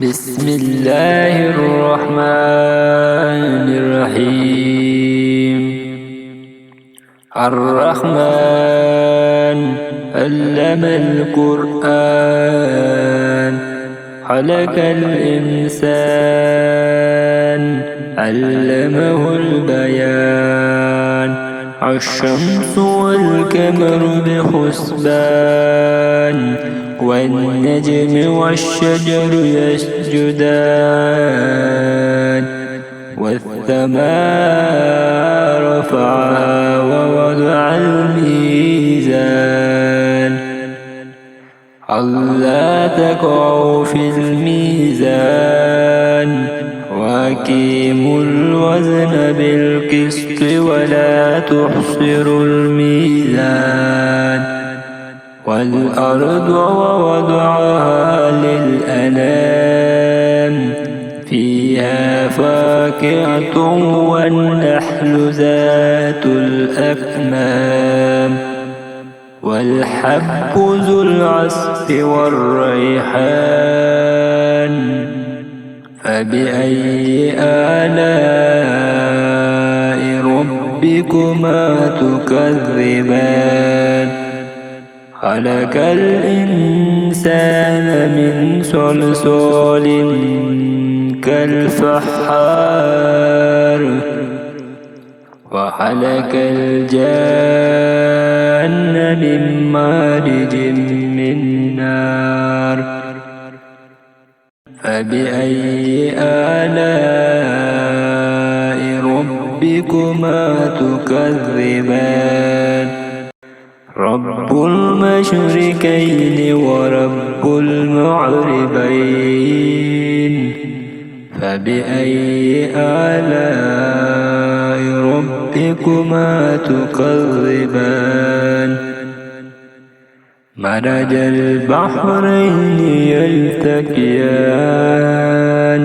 بسم الله الرحمن الرحيم. الرحمن علم القرآن خلق الإنسان علمه البيان. الشمس والقمر بحسبان والنجم والشجر يسجدان والسماء رفعها ووضع الميزان ألا تطغوا في الميزان وأقيموا الوزن بالقسط ولا تخسروا الميزان. والأرض ووضعها للأنام فيها فاكهة والنخل ذات الأكمام والحب ذو العصف والريحان. فبأي آلاء ربكما تكذبان؟ خلق الإنسان من صلصال كالفخار وخلق الجان من مارج من نار. فبأي آلاء ربكما تكذبان؟ رب المشركين ورب المغربين. فبأي آلاء ربكما تكذبان؟ مرج البحرين يلتقيان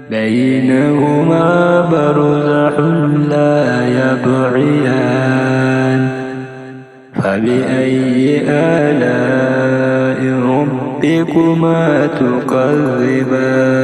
بينهما برزخ لا يبغيان. فبأي آلاء ربكما تكذبان؟